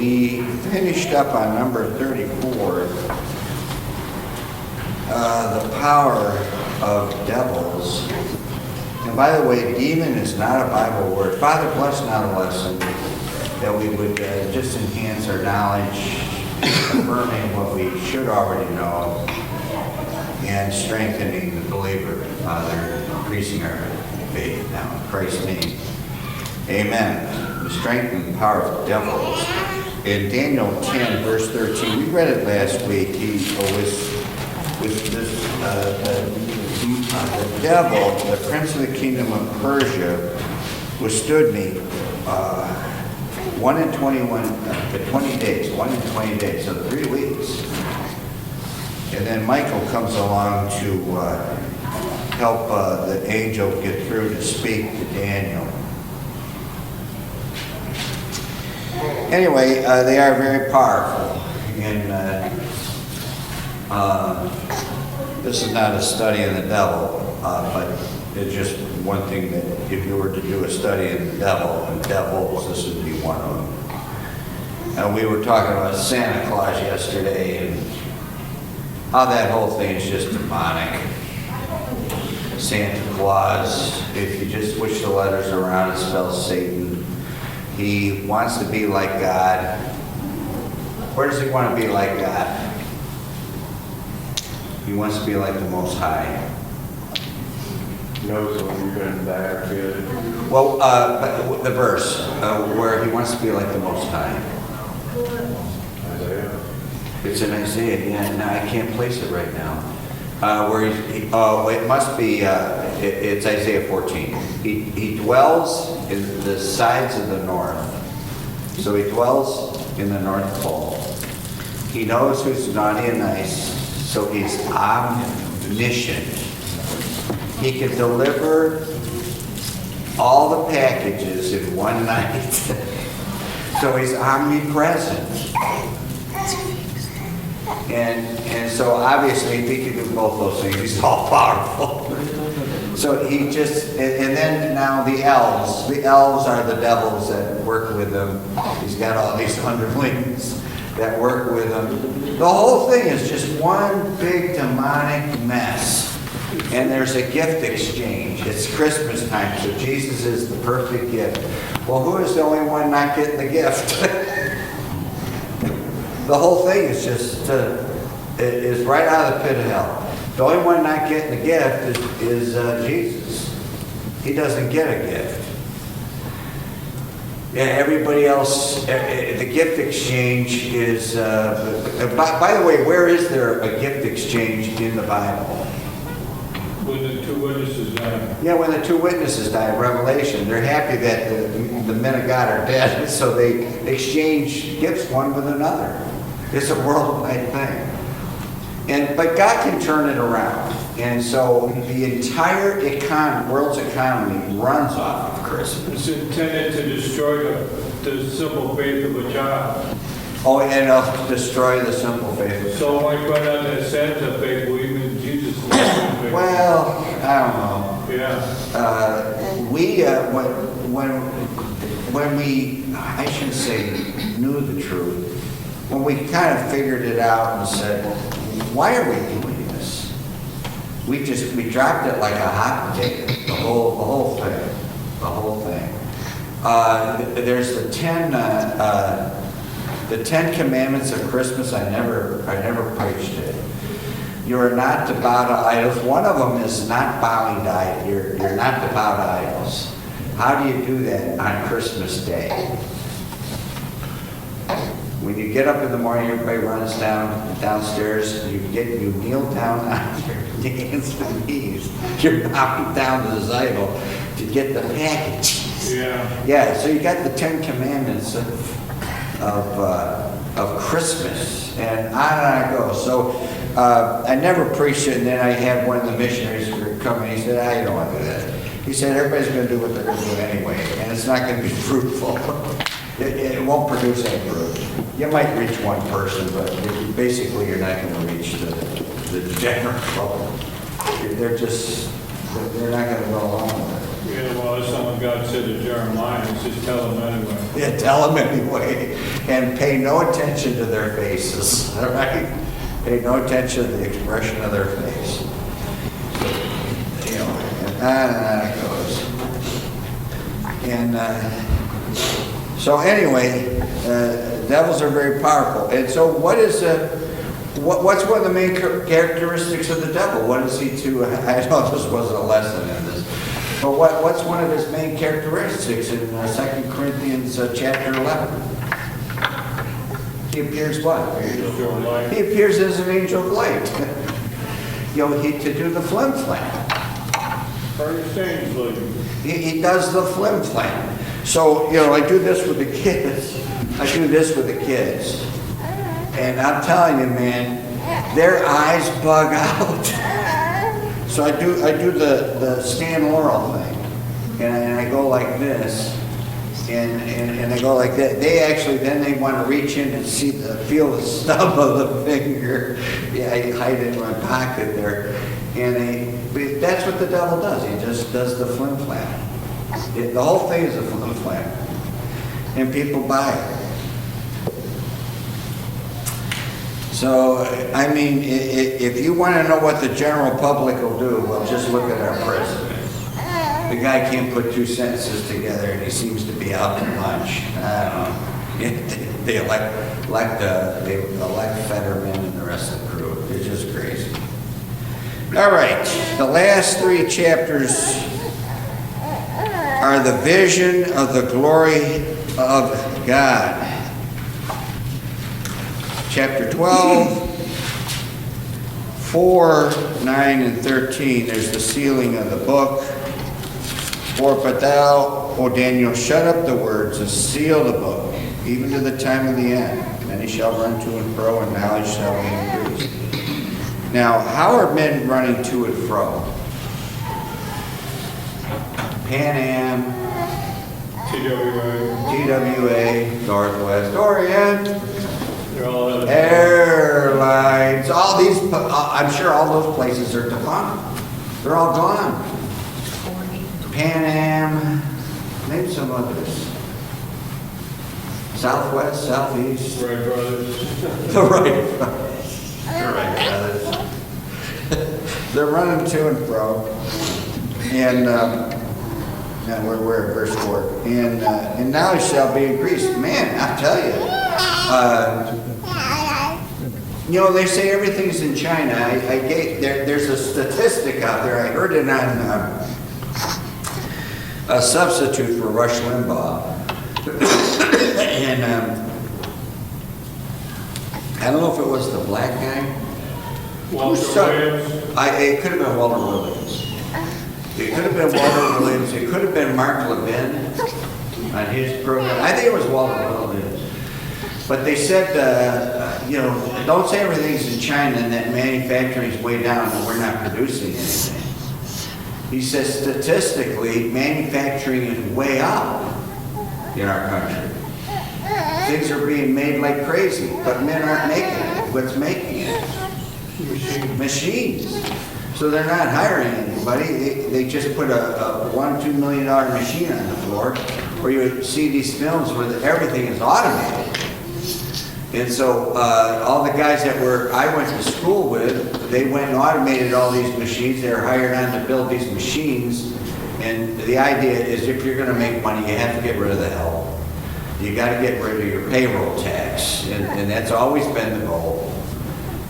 We finished up on number 34, the power of devils. And by the way, demon is not a Bible word. Father, bless now the lesson that we would just enhance our knowledge, affirming what we should already know, and strengthening the believer. Father, increasing our faith now in Christ's name. Amen. The strength and power of devils. In Daniel 10, verse 13, we read it last week. He was this the devil, the prince of the kingdom of Persia, withstood me 20 days, 20 days, so 3 weeks. And then Michael comes along to help the angel get through to speak to Daniel. Anyway, they are very powerful. And this is not a study in the devil, but it's just one thing that if you were to do a study in the devil and devils, this would be one of them. And we were talking about Santa Claus yesterday and how that whole thing is just demonic. Santa Claus, if you just switch the letters around, it spells Satan. He wants to be like God. Where does he want to be like God? He wants to be like the Most High. Knows when you're going to die or good. Well, the verse where he wants to be like the Most High. Isaiah. It's in Isaiah. Yeah, no, I can't place it right now. Where it must be. It's Isaiah 14. He dwells in the sides of the north. So he dwells in the North Pole. He knows who's naughty and nice. So he's omniscient. He can deliver all the packages in one night. So he's omnipresent. And so obviously if he can do both those things, he's all powerful. So he just, and then now the elves are the devils that work with him. He's got all these underlings that work with him. The whole thing is just one big demonic mess. And there's a gift exchange. It's Christmas time, so Jesus is the perfect gift. Well, who is the only one not getting the gift? The whole thing is just, is right out of the pit of hell. The only one not getting the gift is Jesus. He doesn't get a gift. Yeah, everybody else, the gift exchange is, by the way, where is there a gift exchange in the Bible? When the two witnesses died. Yeah, when the two witnesses died, Revelation, they're happy that the men of God are dead, so they exchange gifts one with another. It's a worldwide thing. But God can turn it around. And so the entire world's economy runs off of Christmas. It's intended to destroy the simple faith of a child. Oh, and it'll destroy the simple faith. So why put on that Santa faith, believe in Jesus? Faith? Well, I don't know. Yeah. When we, I shouldn't say knew the truth, when we kind of figured it out and said, why are we doing this? We dropped it like a hot potato, the whole thing. There's the 10 Commandments of Christmas. I never preached it. You are not to bow to idols. One of them is not bowing to idols. You're not to bow to idols. How do you do that on Christmas Day? When you get up in the morning, everybody runs downstairs. You kneel down on your hands and knees. You're bowing down to this idol to get the package. Yeah. Yeah. So you got the 10 Commandments of Christmas, and on I go. So I never preached it, and then I had one of the missionaries come and he said, you don't want to do that. He said, everybody's going to do what they're going to do anyway, and it's not going to be fruitful. It won't produce any fruit. You might reach one person, but basically you're not going to reach the general public. They're just they're not gonna go along with it. Yeah, well, that's something God said to Jeremiah, he says, tell them anyway. Yeah, tell them anyway, and pay no attention to their faces, all right? Pay no attention to the expression of their face. You know, and on it goes. And so anyway, devils are very powerful. And so what's one of the main characteristics of the devil? What is he to, I know this wasn't a lesson in this, but what's one of his main characteristics in 2 Corinthians chapter 11? He appears what? Angel of light. He appears as an angel of light. You know, to do the flim flam. Very strangely. He does the flim flam. So, you know, I do this with the kids. And I'm telling you, man, their eyes bug out. So I do the Stan Laurel thing. And I go like this. And I go like that. They actually, then they want to reach in and feel the stub of the finger. Yeah, I hide it in my pocket there. But that's what the devil does. He just does the flim flam. The whole thing is a flim flam. And people buy it. So, I mean, if you want to know what the general public will do, well, just look at our president. The guy can't put two sentences together, and he seems to be out to lunch. I don't know. They elect Fetterman and the rest of the crew. It's just crazy. All right, the last 3 chapters are the vision of the glory of God. Chapter 12, 4, 9, and 13, there's the sealing of the book. But thou, O Daniel, shut up the words and seal the book, even to the time of the end. Many shall run to and fro, and knowledge shall be increased. Now, how are men running to and fro? Pan Am, TWA, Northwest Orient, They're all other. Airlines, all these, I'm sure all those places are defunct. They're all gone. Pan Am, name some others. Southwest, Southeast. Wright brothers. The Wright brothers. The Wright brothers. They're running to and fro. And we're at verse 4. And knowledge shall be increased. Man, I tell you. You know, they say everything's in China. There's a statistic out there. I heard it on a substitute for Rush Limbaugh. And I don't know if it was the black guy. Walter Williams. It could have been Walter Williams. It could have been Walter Williams. It could have been Mark Levin on his program. I think it was Walter Williams. But they said, you know, don't say everything's in China and that manufacturing's way down and we're not producing anything. He says statistically, manufacturing is way up in our country. Things are being made like crazy, but men aren't making it. What's making it? Machines. So they're not hiring anybody. They just put a $1-2 million machine on the floor where you see these films where everything is automated. And so all the guys that I went to school with, they went and automated all these machines. They were hired on to build these machines. And the idea is if you're going to make money, you have to get rid of the help. You got to get rid of your payroll tax. And that's always been the goal.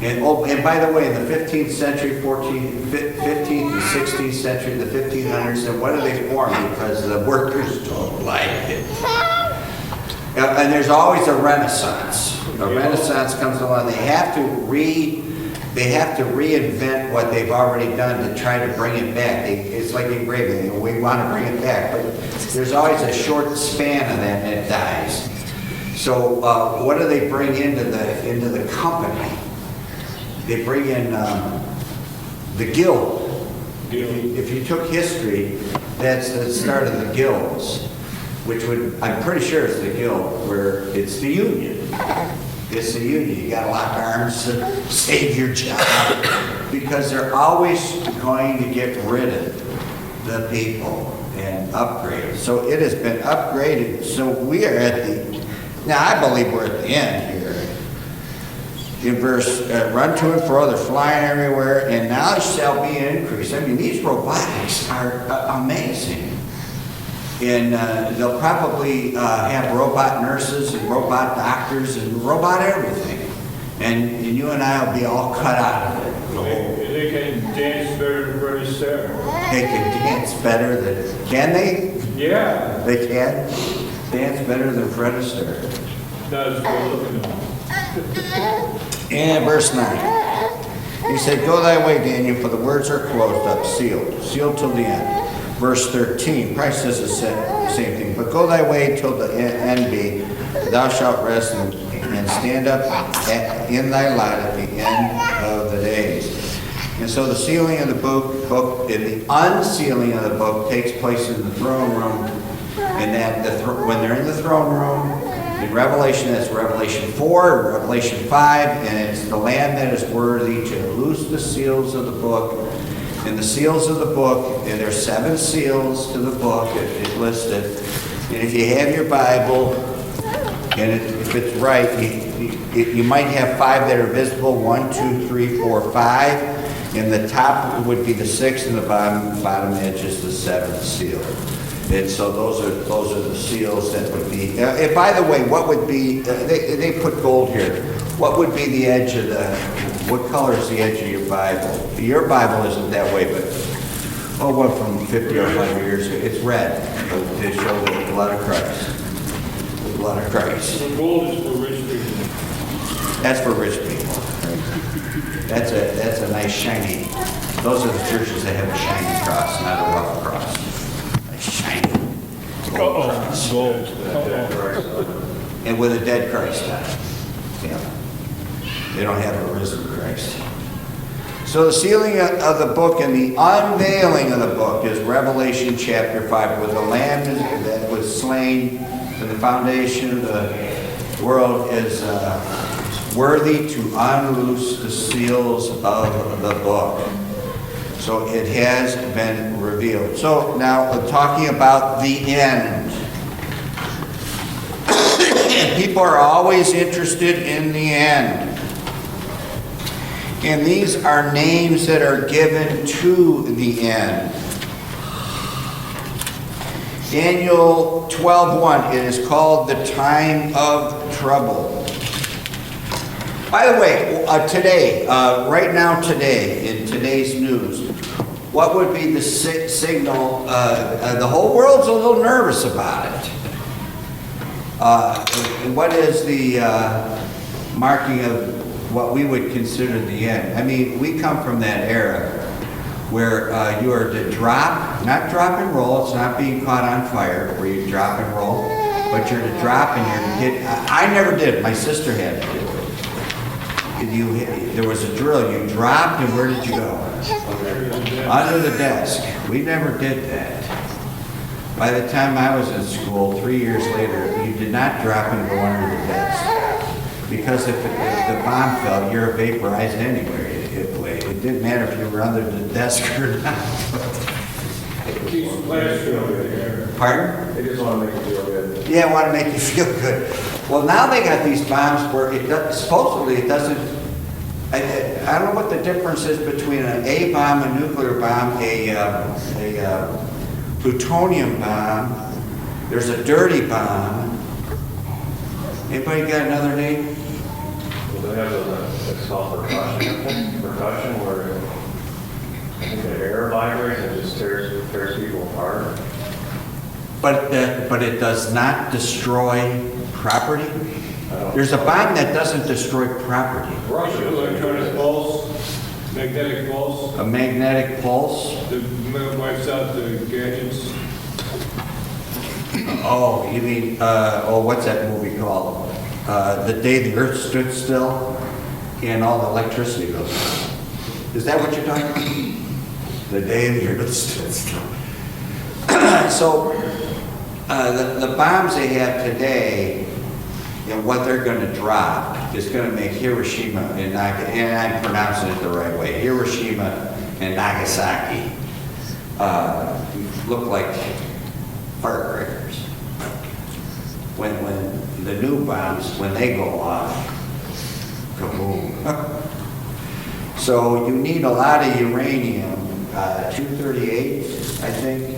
And by the way, in the 15th century, 15th and 16th century, the 1500s, and what do they form? Because the workers don't like it. And there's always a renaissance. A renaissance comes along. They have to reinvent what they've already done to try to bring it back. It's like engraving. We want to bring it back, but there's always a short span of that and it dies. So what do they bring into the company? They bring in the guild. If you took history, that's the start of the guilds, which I'm pretty sure it's the guild, where it's the union. It's the union. You got to lock arms to save your job because they're always going to get rid of the people and upgrade. So it has been upgraded. So we are at the, now I believe we're at the end here. In verse, run to and fro, they're flying everywhere, and knowledge shall be increased. I mean, these robotics are amazing. And they'll probably have robot nurses and robot doctors and robot everything. And you and I will be all cut out of it. They can dance better than Fred Astaire. They can dance better than, can they? Yeah, They can dance better than Fred Astaire. not as good looking though. And verse 9. He said, go thy way, Daniel, for the words are closed up, sealed till the end. Verse 13, Christ says the same thing. But go thy way till the end be, thou shalt rest and stand up in thy lot at the end of the days. And so the sealing of the book and the unsealing of the book takes place in the throne room. And that when they're in the throne room, in Revelation, that's Revelation 4, Revelation 5, and it's the Lamb that is worthy to loose the seals of the book. And the seals of the book, and there's 7 seals to the book, it listed. And if you have your Bible, and if it's right, you might have 5 that are visible, 1, 2, 3, 4, 5. And the top would be the 6th, and the bottom edge is the 7th seal. And so those are the seals that would be. And by the way, what would be? They put gold here. What would be the edge of the? What color is the edge of your Bible? Your Bible isn't that way, but one from 50 or 100 years ago. It's red to show the blood of Christ. The blood of Christ. The gold is for rich people. That's for rich people. Right? That's a nice shiny. Those are the churches that have a shiny cross, not a rough cross. Shiny gold cross. Gold. And with a dead Christ on it. Yeah. They don't have a risen Christ. So the sealing of the book and the unveiling of the book is Revelation chapter 5, where the Lamb that was slain for the foundation of the world is worthy to unloose the seals of the book. So it has been revealed. So now we're talking about the end. People are always interested in the end. And these are names that are given to the end. Daniel 12:1, it is called the time of trouble. By the way, today, right now today, in today's news, what would be the signal? The whole world's a little nervous about it. And what is the marking of what we would consider the end? I mean, we come from that era where you are to drop, not drop and roll, it's not being caught on fire, where you drop and roll, but you're to drop and you're to hit. I never did, my sister had to do it. There was a drill, you dropped, and where did you go? Under the desk. We never did that. By the time I was in school, 3 years later, you did not drop and go under the desk. Because if the bomb fell, you're vaporized anyway. It didn't matter if you were under the desk or not. Keeps the players feeling good. Pardon? They just want to make you feel good. Yeah, I want to make you feel good. Well, now they got these bombs where supposedly it doesn't. I don't know what the difference is between an A bomb, a nuclear bomb, a plutonium bomb. There's a dirty bomb. Anybody got another name? Well, they have it's called percussion, I think. Percussion, where I think the air vibrates and just tears people apart. But it does not destroy property. There's a bomb that doesn't destroy property. Russia, electronic pulse, magnetic pulse, A magnetic pulse. that wipes out the gadgets. Oh, you mean, what's that movie called? The Day the Earth Stood Still and all the electricity goes out. Is that what you're talking about? The Day the Earth Stood Still. So, the bombs they have today, and what they're going to drop is going to make Hiroshima and Nagasaki, and I'm pronouncing it the right way, Hiroshima and Nagasaki, look like firecrackers. When the new bombs, when they go off, kaboom. So you need a lot of uranium, 238, I think.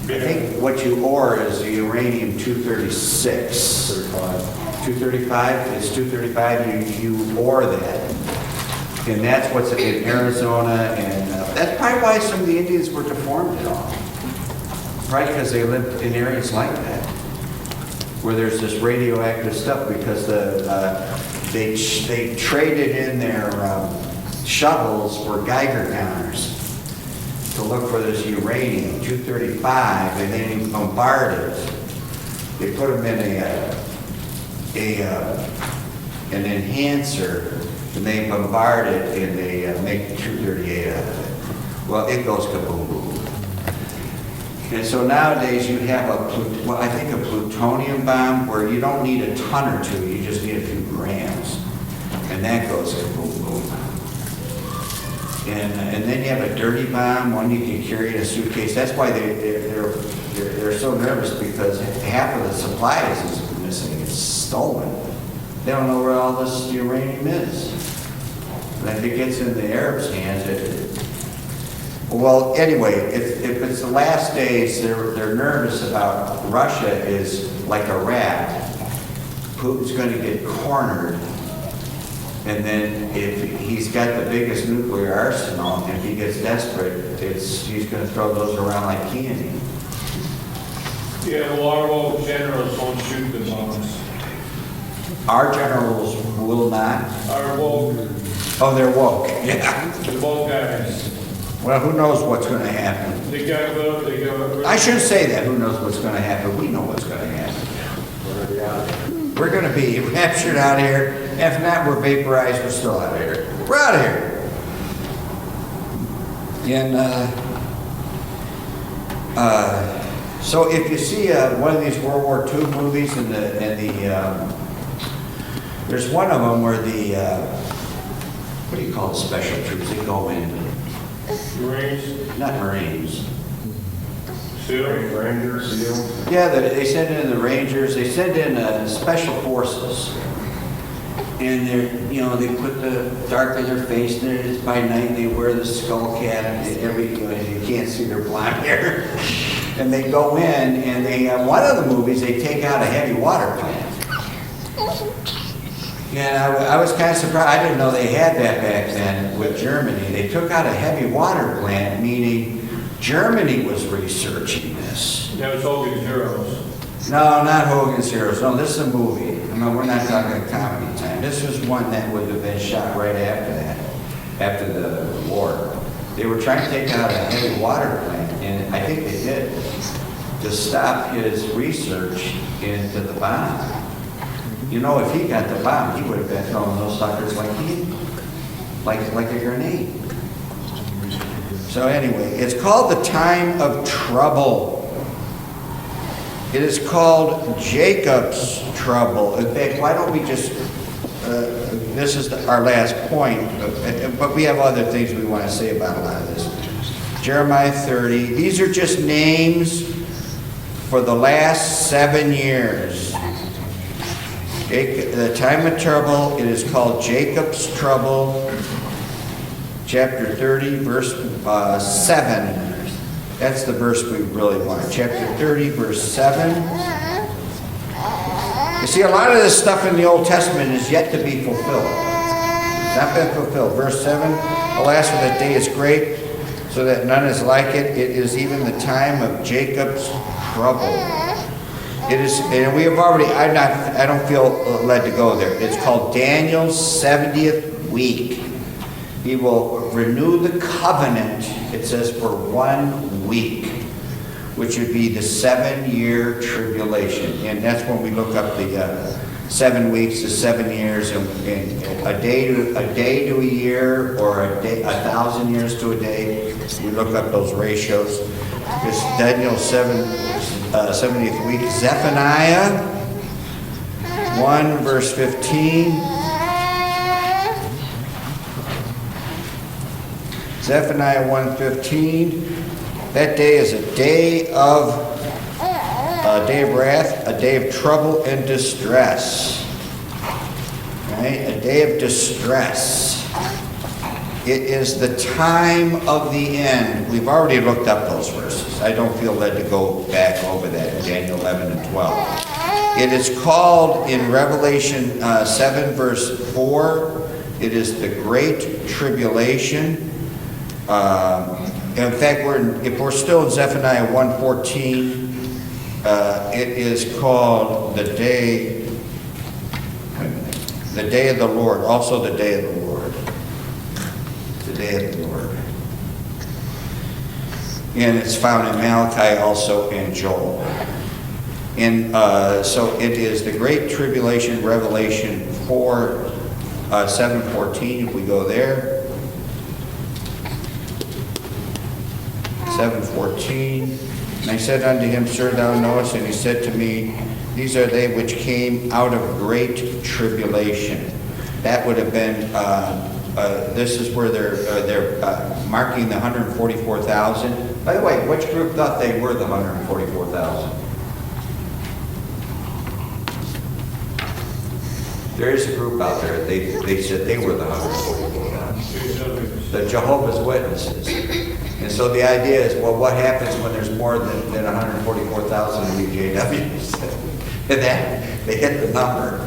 I think what you ore is the uranium 236. 235, it's 235, you ore that. And that's what's in Arizona, and that's probably why some of the Indians were deformed at all. Right, because they lived in areas like that, where there's this radioactive stuff, because they traded in their shovels for Geiger counters to look for this uranium, 235, and then bombarded it. They put them in an enhancer, and they bombard it, and they make 238 out of it. Well, it goes kaboom boom. And so nowadays you have I think a plutonium bomb where you don't need a ton or two, you just need a few grams, and that goes kaboom boom. And then you have a dirty bomb, one you can carry in a suitcase. That's why they're so nervous, because half of the supplies is missing. It's stolen. They don't know where all this uranium is. And if it gets in the Arabs' hands, well, anyway, if it's the last days, they're nervous about Russia is like a rat. Putin's going to get cornered. And then if he's got the biggest nuclear arsenal, if he gets desperate, he's going to throw those around like candy. Yeah, well, our old generals won't shoot the bombs. Our generals will not. Our woke, Oh, they're woke. Yeah. the woke guys, Well, who knows what's going to happen? they got. I shouldn't say that. Who knows what's going to happen? We know what's going to happen. We're going to be raptured out of here. If not, we're vaporized. We're still out of here. We're out of here. And so if you see one of these World War II movies, and there's one of them where what do you call it, special troops? They go in, Marines, not Marines. SEAL, Rangers, SEAL. Yeah, they send in the Rangers, they send in special forces. And they put the dark of their face, and it's by night they wear the skull cap, and you can't see their blonde hair. And they go in, and one of the movies, they take out a heavy water plant. And I was kind of surprised, I didn't know they had that back then with Germany. They took out a heavy water plant, meaning Germany was researching this. that was Hogan's Heroes. No, not Hogan's Heroes. No, this is a movie. No, we're not talking comedy time. This was one that would have been shot right after that, after the war. They were trying to take out a heavy water plant, and I think they did, to stop his research into the bomb. You know, if he got the bomb, he would have been throwing those suckers like a grenade. So anyway, it's called the Time of Trouble. It is called Jacob's trouble. In fact, why don't we just, this is our last point, but we have other things we want to say about a lot of this. Jeremiah 30, these are just names for the last 7 years. The time of trouble, it is called Jacob's trouble. Chapter 30, verse 7. That's the verse we really want. Chapter 30, verse 7. You see, a lot of this stuff in the Old Testament is yet to be fulfilled. It's not been fulfilled. Verse 7, alas, for that day is great, so that none is like it. It is even the time of Jacob's trouble. It is, and we have already, I don't feel led to go there. It's called Daniel's 70th week. He will renew the covenant, it says, for 1 week, which would be the 7-year tribulation. And that's when we look up the 7 weeks to 7 years, and a day to a year, or a 1,000 years to a day. We look up those ratios. It's Daniel 70th week. Zephaniah 1, verse 15. Zephaniah 1:15, that day is a day of wrath, a day of trouble and distress. Right? A day of distress. It is the time of the end. We've already looked up those verses. I don't feel led to go back over that in Daniel 11 and 12. It is called in Revelation 7 verse 4, it is the Great Tribulation. In fact, if we're still in Zephaniah 1:14, it is called the day of the Lord, also the day of the Lord. The day of the Lord. And it's found in Malachi, also in Joel. And so it is the Great Tribulation, Revelation 7:14, if we go there. 7:14. And I said unto him, Sir, thou knowest. And he said to me, These are they which came out of great tribulation. That would have been, this is where they're marking the 144,000. By the way, which group thought they were the 144,000? There is a group out there, they said they were the 144,000. The Jehovah's Witnesses. And so the idea is, well, what happens when there's more than 144,000 UJWs? And then they hit the number.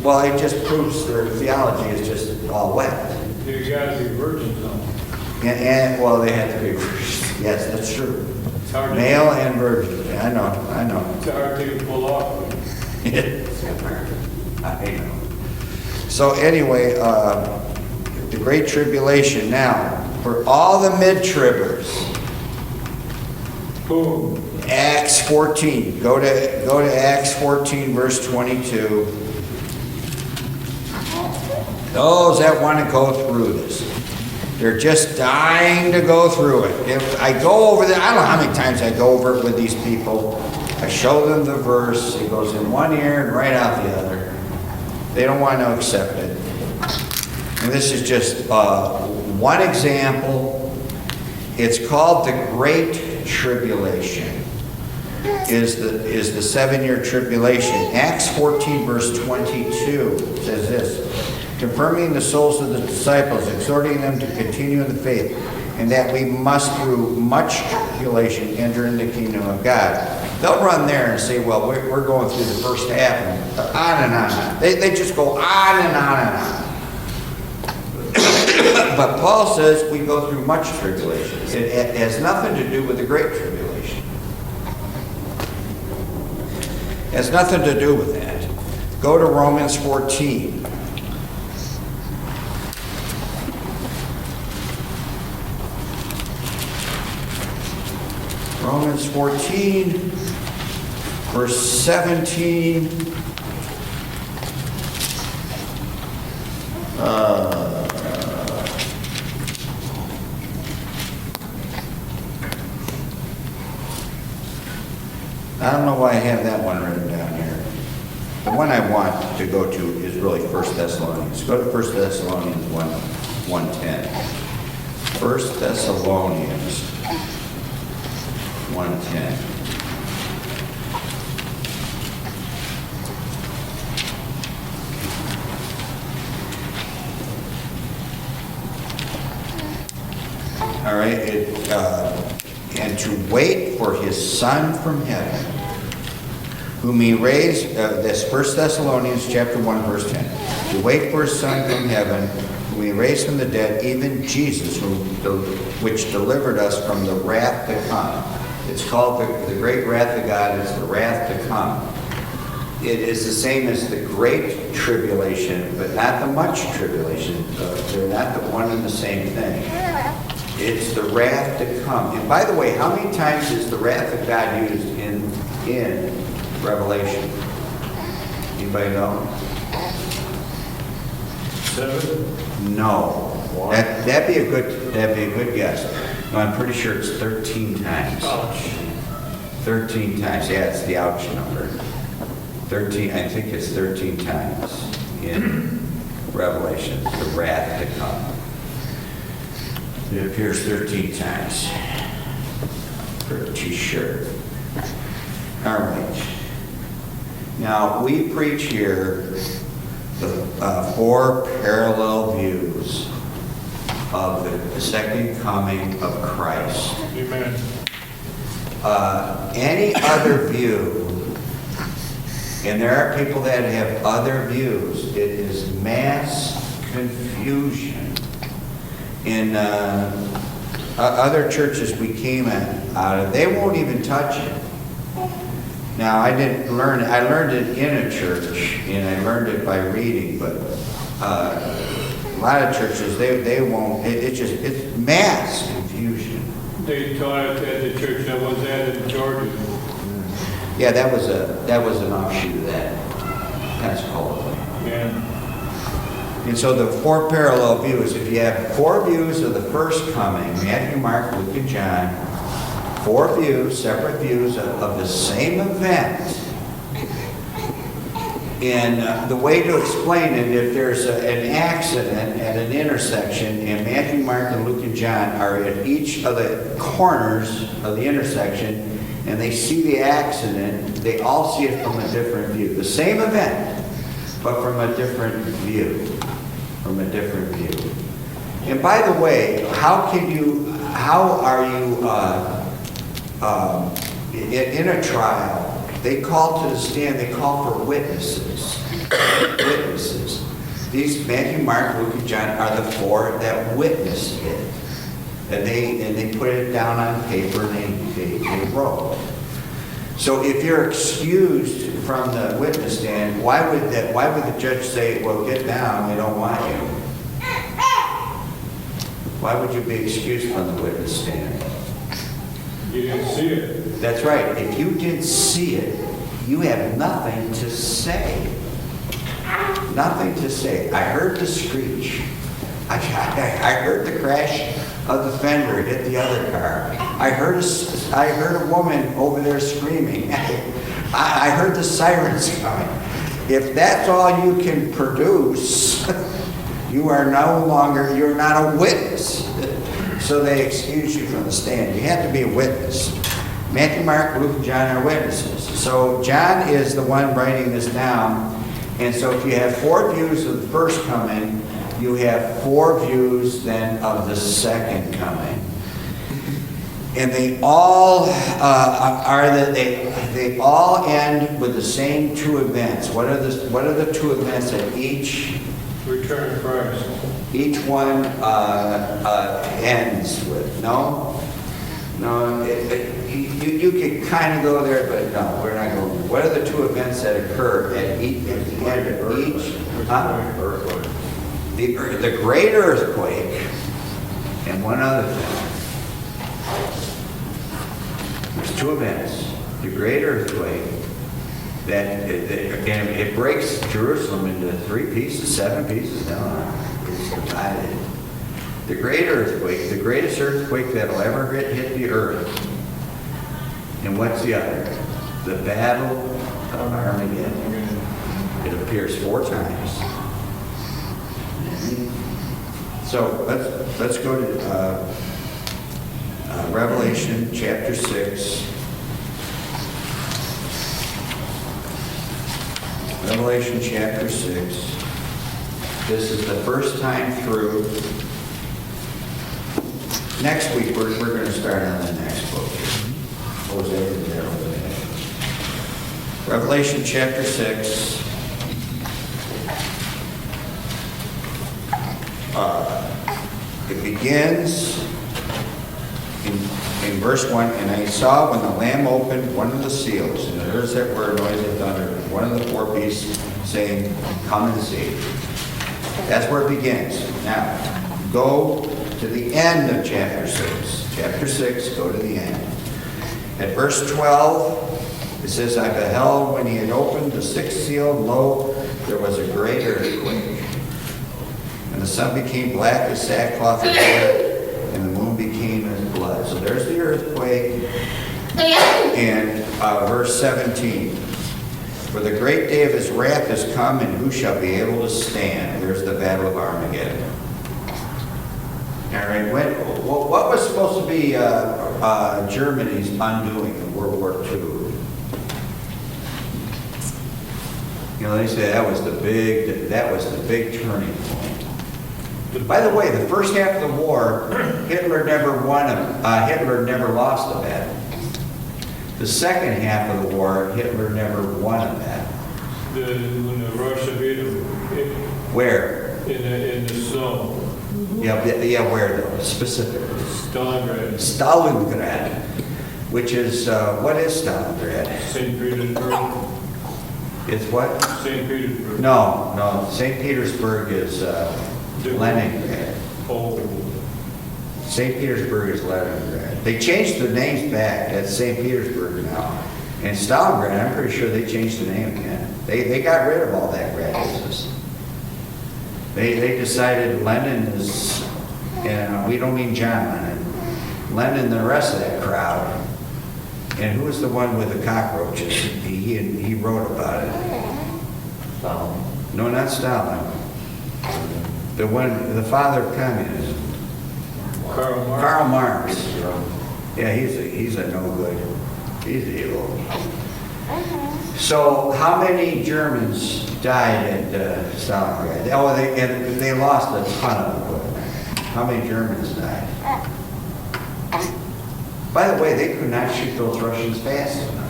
Well, it just proves their theology is just all wet. You gotta be virgins though. And well, they had to be virgins. Yes, that's true. It's hard to- Male and virgin. I know. It's hard to pull off. I know. So anyway, the Great Tribulation. Now, for all the mid-tribbers, Boom. Acts 14. Go to Acts 14, verse 22. Those that want to go through this, they're just dying to go through it. If I go over there, I don't know how many times I go over it with these people. I show them the verse. It goes in one ear and right out the other. They don't want to accept it. And this is just one example. It's called the Great Tribulation. Is the 7-year tribulation. Acts 14 verse 22 says this, confirming the souls of the disciples, exhorting them to continue in the faith, and that we must through much tribulation enter in the kingdom of God. They'll run there and say, well, we're going through the first half, and on and on and on. They just go on and on and on. But Paul says we go through much tribulation. It has nothing to do with the Great Tribulation. It has nothing to do with that. Go to Romans 14. Romans 14, verse 17. I don't know why I have that one written down here. The one I want to go to is really 1 Thessalonians. Go to 1 Thessalonians 1:10. 1 Thessalonians 1:10. All right, and to wait for his Son from heaven, whom he raised, that's 1 Thessalonians chapter 1, verse 10. To wait for his Son from heaven, whom he raised from the dead, even Jesus, which delivered us from the wrath to come. It's called the great wrath of God. It's the wrath to come. It is the same as the Great Tribulation, but not the much tribulation. They're not the one and the same thing. It's the wrath to come. And by the way, how many times is the wrath of God used in Revelation? Anybody know? 7. No. That'd be a good guess. No, I'm pretty sure it's 13 times. Ouch. 13 times. Yeah, it's the ouch number. 13. I think it's 13 times in Revelation. The wrath to come. It appears 13 times. Pretty sure. All right. Now, we preach here the 4 parallel views of the second coming of Christ. Amen. Any other view, and there are people that have other views, it is mass confusion. In other churches we came out of, they won't even touch it. Now, I didn't learn it. I learned it in a church, and I learned it by reading, but a lot of churches, they won't. It's mass confusion. They taught it at the church that was at in Georgia. Yeah, that was an offshoot of that Pensacola. Yeah. And so the 4 parallel views, if you have 4 views of the first coming, Matthew, Mark, Luke, and John, 4 views, separate views of the same event. And the way to explain it, if there's an accident at an intersection, and Matthew, Mark, and Luke, and John are at each of the corners of the intersection, and they see the accident, they all see it from a different view. The same event, but from a different view. From a different view. And by the way, how are you, in a trial, they call to the stand, they call for witnesses. Witnesses. These, Matthew, Mark, Luke, and John, are the 4 that witnessed it. And they put it down on paper and they wrote. So if you're excused from the witness stand, why would the judge say, well, get down, we don't want you? Why would you be excused from the witness stand? You didn't see it. That's right. If you didn't see it, you have nothing to say. Nothing to say. I heard the screech. I heard the crash of the fender hit the other car. I heard a woman over there screaming. I heard the sirens coming. If that's all you can produce, you're not a witness. So they excuse you from the stand. You have to be a witness. Matthew, Mark, Luke, and John are witnesses. So John is the one writing this down. And so if you have 4 views of the first coming, you have 4 views then of the second coming. And they all they all end with the same 2 events. What are the 2 events that each Return of Christ. each one ends with? No, you could kind of go there, but no, we're not going. What are the 2 events that occur at the end of each? Earthquake. The great earthquake, and one other thing. There's 2 events. The great earthquake, it breaks Jerusalem into 3 pieces, 7 pieces. No, it's divided. The great earthquake, the greatest earthquake that'll ever hit the earth. And what's the other? The Battle of Armageddon. It appears 4 times. So let's go to Revelation chapter 6. Revelation chapter 6. This is the first time through. Next week we're going to start on the next book. Hosea and Zerubbabel. Revelation chapter 6. It begins in verse 1, and I saw when the Lamb opened one of the seals, and there's that word, noise of thunder, one of the 4 beasts saying, come and see. That's where it begins. Now, go to the end of chapter 6. Chapter 6, go to the end. At verse 12, it says, I beheld when he had opened the 6th seal, and lo, there was a great earthquake. And the sun became black as sackcloth of hair, and the moon became as blood. So there's the earthquake. And verse 17. For the great day of his wrath has come, and who shall be able to stand? There's the battle of Armageddon. All right, what was supposed to be Germany's undoing in World War II? You know, they say that was the big turning point. By the way, the first half of the war, Hitler never lost a battle. The second half of the war, Hitler never won a battle. When the Russia beat them Where? in the snow, Yeah, where though, specifically? Stalingrad, Stalingrad, which is, what is Stalingrad? St. Petersburg, It's what? St. Petersburg. No, St. Petersburg is Leningrad. Oh, St. Petersburg is Leningrad. They changed the names back. That's St. Petersburg now. And Stalingrad, I'm pretty sure they changed the name again. They got rid of all that grad business. They decided Lenin is, and we don't mean John Lennon, Lenin and the rest of that crowd. And who was the one with the cockroaches? He wrote about it. Stalin. No, not Stalin. The father of communism. Karl Marx. Karl Marx. Yeah, he's a no good. He's evil. So, how many Germans died at Stalingrad? Oh, they lost a ton of equipment. How many Germans died? By the way, they could not shoot those Russians fast enough.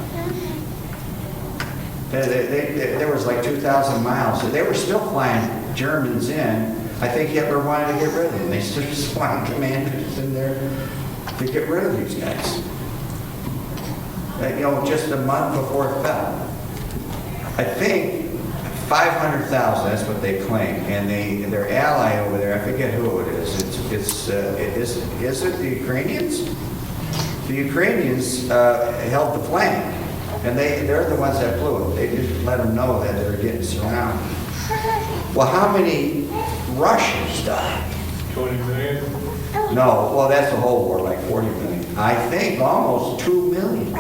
There was like 2,000 miles. So they were still flying Germans in. I think Hitler wanted to get rid of them. They still just flying commanders in there to get rid of these guys. Just a month before it fell. I think 500,000, that's what they claim. And their ally over there, I forget who it is. Is it the Ukrainians? The Ukrainians held the flank, and they're the ones that blew it. They didn't let them know that they were getting surrounded. Well, how many Russians died? 20 million. No, well, that's the whole war, like 40 million. I think almost 2 million.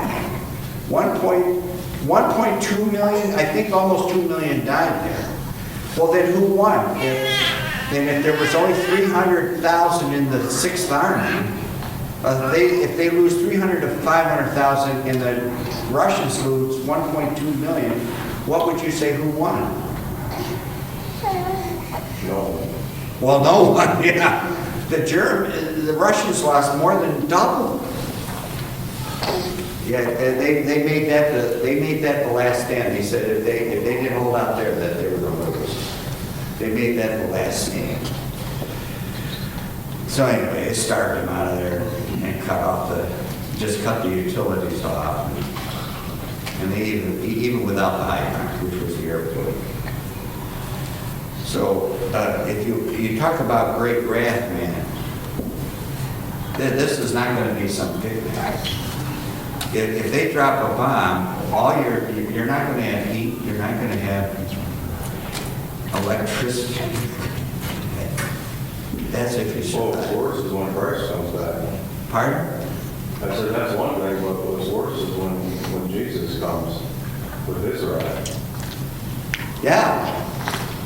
1.2 million, I think almost 2 million died there. Well, then who won? If there was only 300,000 in the 6th Army, if they lose 300 to 500,000 and the Russians lose 1.2 million, what would you say who won? No. Well, no one, yeah. The Russians lost more than double. Yeah, they made that the last stand. They said if they didn't hold out there, that they were the losers. They made that the last stand. So anyway, they starved them out of there and cut the utilities off. And they even without the high ground, which was the airport. So if you talk about great wrath, man, this is not going to be some picnic. If they drop a bomb, you're not going to have heat, you're not going to have electricity. That's if you Well, survive. what's worse is when Christ comes back. Pardon? I said that's one thing, but what's worse is when Jesus comes with his wrath. Yeah,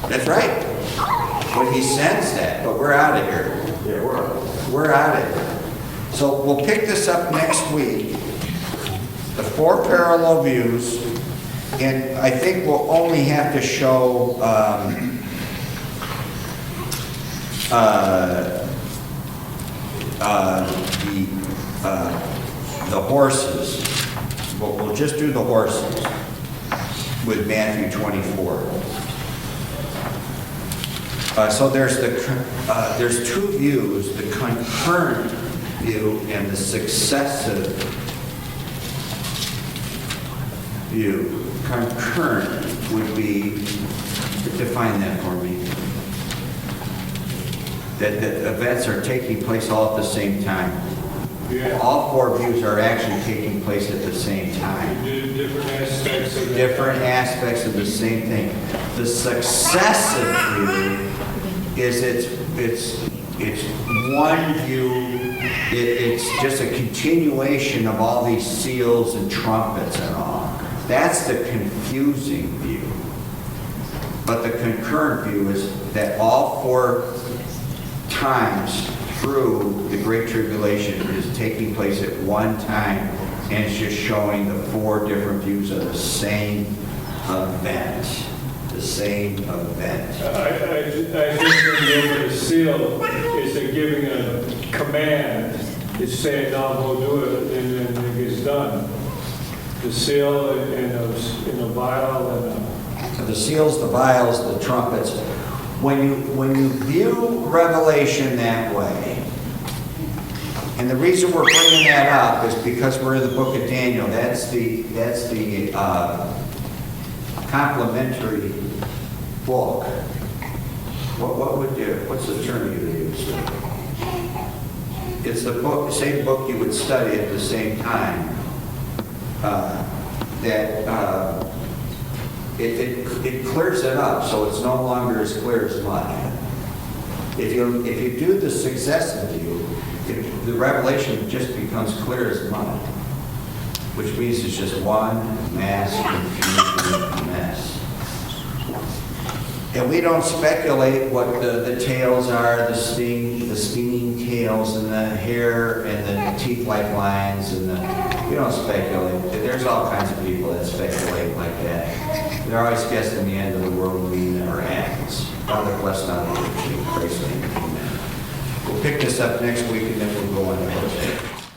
that's right. When he sends that, but we're out of here. Yeah, We're out of here. So we'll pick this up next week. The 4 parallel views, and I think we'll only have to show the horses. We'll just do the horses with Matthew 24. So there's 2 views: the concurrent view and the successive view. Concurrent would be, define that for me. That events are taking place all at the same time. Yeah. All 4 views are actually taking place at the same time. Different aspects of it. Different aspects of the same thing. The successive view is it's one view. It's just a continuation of all these seals and trumpets and all. That's the confusing view. But the concurrent view is that all 4 times through the Great Tribulation is taking place at one time, and it's just showing the 4 different views of the same event. The same event. I think when you open a seal, it's a giving a command. It's saying, now go do it, and then it gets done. The seal in a vial and The seals, the vials, the trumpets. When you view Revelation that way, and the reason we're bringing that up is because we're in the book of Daniel. That's the complementary book. What's the term you use? It's the book, the same book you would study at the same time. It clears it up, so it's no longer as clear as mud. If you do the successive view, the revelation just becomes clear as mud, which means it's just one mass confusion mess. And we don't speculate what the tails are, the stinging tails, and the hair, and the teeth like lions, and we don't speculate. There's all kinds of people that speculate like that. They're always guessing the end of the world will be never happens. Father, bless not the church. In Christ's name, amen. We'll pick this up next week, and then we'll go on to Hosea.